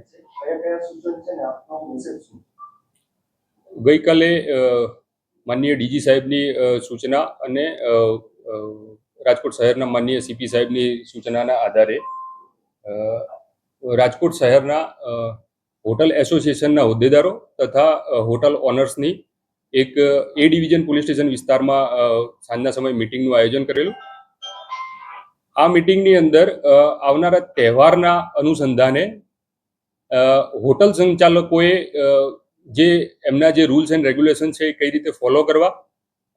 છે, કયા કયા સૂચન છે ને આપનો મેસેજ શું? ગઈકાલે માનનીય ડીજી સાહેબની સૂચના અને રાજકોટ શહેરના માનનીય સીપી સાહેબની સૂચનાના આધારે રાજકોટ શહેરના હોટલ એસોસિએશનના હોદ્દેદારો તથા હોટલ ઓનર્સની એક એ ડિવિઝન પોલીસ સ્ટેશન વિસ્તારમાં સાંજના સમયે મિટિંગનું આયોજન કરેલું. આ મિટિંગની અંદર આવનારા તહેવારના અનુસંધાને હોટલ સંચાલકોએ જે એમના જે રૂલ્સ એન્ડ રેગ્યુલેશન છે એ કઈ રીતે ફોલો કરવા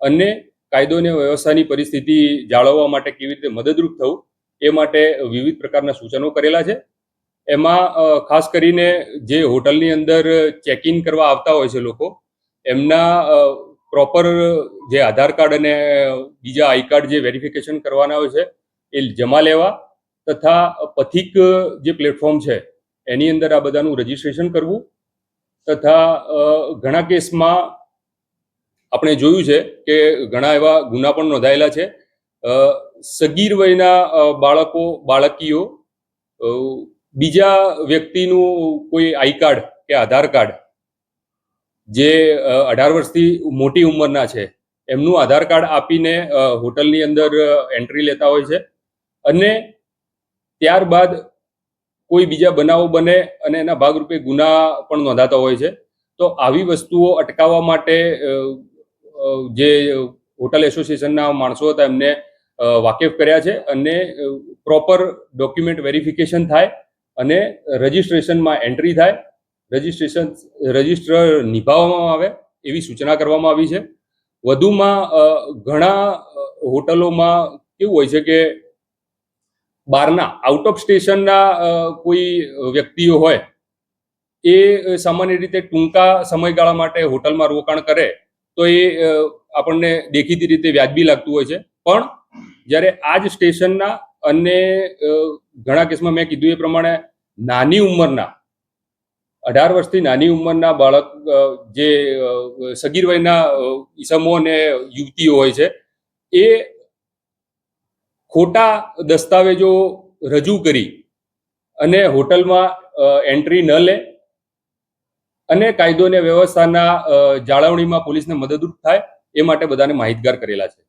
અને કાયદો અને વ્યવસ્થાની પરિસ્થિતિ જાળવવા માટે કેવી રીતે મદદરૂપ થવું એ માટે વિવિધ પ્રકારના સૂચનો કરેલા છે. એમાં ખાસ કરીને જે હોટલની અંદર ચેક ઇન કરવા આવતા હોય છે લોકો, એમના પ્રોપર જે આધાર કાર્ડ અને બીજા આઈ કાર્ડ જે વેરિફિકેશન કરવાના હોય છે એ જમા લેવા તથા પથિક જે પ્લેટફોર્મ છે એની અંદર આ બધાનું રજીસ્ટ્રેશન કરવું તથા ઘણા કેસમાં આપણે જોયું છે કે ઘણા એવા ગુના પણ નોંધાયેલા છે. સગીર વયના બાળકીઓ બીજા વ્યક્તિનું કોઈ આઈ કાર્ડ કે આધાર કાર્ડ જે 18 વર્ષથી મોટી ઉંમરના છે એમનું આધાર કાર્ડ આપીને હોટલની અંદર એન્ટ્રી લેતા હોય છે અને ત્યારબાદ કોઈ બીજા બનાવો બને અને એના ભાગરૂપે ગુના પણ નોંધાતા હોય છે. તો આવી વસ્તુઓ અટકાવવા માટે જે હોટલ એસોસિએશનના માણસો હતા એમને વાકેફ કર્યા છે અને પ્રોપર ડોક્યુમેન્ટ વેરિફિકેશન થાય અને રજિસ્ટ્રેશનમાં એન્ટ્રી થાય, રજિસ્ટર નિભાવવામાં આવે એવી સૂચના કરવામાં આવી છે. વધુમાં ઘણા હોટલોમાં કેવું હોય છે કે બહારના આઉટ ઓફ સ્ટેશનના કોઈ વ્યક્તિઓ હોય એ સામાન્ય રીતે ટૂંકા સમયગાળા માટે હોટલમાં રોકાણ કરે તો એ આપણને દેખીતી રીતે વ્યાજબી લાગતું હોય છે. પણ જ્યારે આ જ સ્ટેશનના અને ઘણા કેસમાં મેં કીધું એ પ્રમાણે નાની ઉંમરના 18 વર્ષથી નાની ઉંમરના બાળક જે સગીર વયના ઈસમો અને યુવતીઓ હોય છે એ ખોટા દસ્તાવેજો રજૂ કરી અને હોટલમાં એન્ટ્રી ન લે અને કાયદો અને વ્યવસ્થાના જાળવણીમાં પોલીસને મદદરૂપ થાય એ માટે બધાને માહિતગાર કરેલા છે.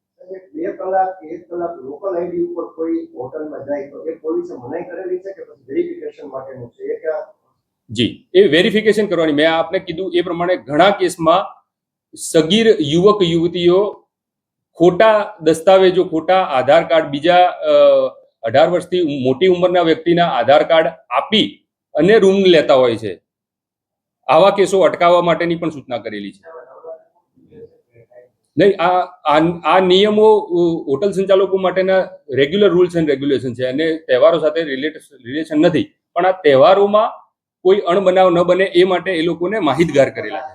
2 કલાક 1 કલાક લોકલ આઈડી ઉપર કોઈ હોટલમાં જાય તો એ પોલીસે મનાઈ કરેલી છે કે પછી વેરિફિકેશન માટેનું છે? એ કે જી, એ વેરિફિકેશન કરવાની મેં આપને કીધું એ પ્રમાણે ઘણા કેસમાં સગીર યુવક યુવતીઓ ખોટા દસ્તાવેજો, ખોટા આધાર કાર્ડ, બીજા 18 વર્ષથી મોટી ઉંમરના વ્યક્તિના આધાર કાર્ડ આપી અને રૂમ લેતા હોય છે. આવા કેસો અટકાવવા માટેની પણ સૂચના કરેલી છે. નહીં, આ નિયમો હોટલ સંચાલકો માટેના રેગ્યુલર રૂલ્સ એન્ડ રેગ્યુલેશન છે અને તહેવારો સાથે રિલેશન નથી, પણ આ તહેવારોમાં કોઈ અણબનાવ ન બને એ માટે એ લોકોને માહિતગાર કરેલા છે.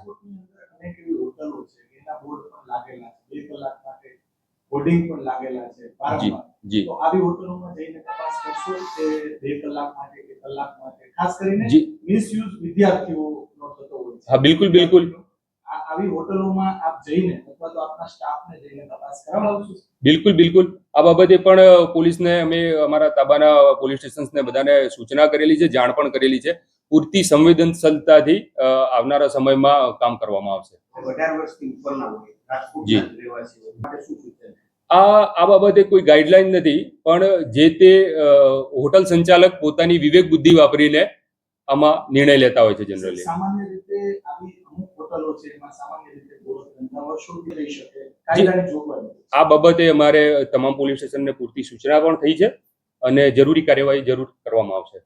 હોર્ડિંગ પણ લાગેલા છે જી જી. તો આવી હોટલોમાં જઈને તપાસ કરશો કે 2 કલાક માટે કે કલાક માટે, ખાસ કરીને મિસયુઝ વિદ્યાર્થીઓનો થતો હોય છે? હા, બિલકુલ બિલકુલ. આવી હોટલોમાં આપ જઈને અથવા તો આપના સ્ટાફને જઈને તપાસ કરાવશો? બિલકુલ બિલકુલ. આ બાબતે પણ પોલીસને અમે અમારા તાબાના પોલીસ સ્ટેશન્સને બધાને સૂચના કરેલી છે, જાણ પણ કરેલી છે. પૂરતી સંવેદનશીલતાથી આવનારા સમયમાં કામ કરવામાં આવશે. 18 વર્ષથી ઉપરના હોય જી રહેવાસીઓ માટે શું સૂચન? આ બાબતે કોઈ ગાઈડલાઈન નથી, પણ જે તે હોટલ સંચાલક પોતાની વિવેક બુદ્ધિ વાપરીને આમાં નિર્ણય લેતા હોય છે. જનરલી સામાન્ય રીતે આવી અમુક હોટલો છે એમાં સામાન્ય રીતે ધંધા વર્ષોથી રહી શકે, કાયદાની જોગવાઈ આ બાબતે અમારે તમામ પોલીસ સ્ટેશનને પૂરતી સૂચના પણ થઈ છે અને જરૂરી કાર્યવાહી જરૂર કરવામાં આવશે.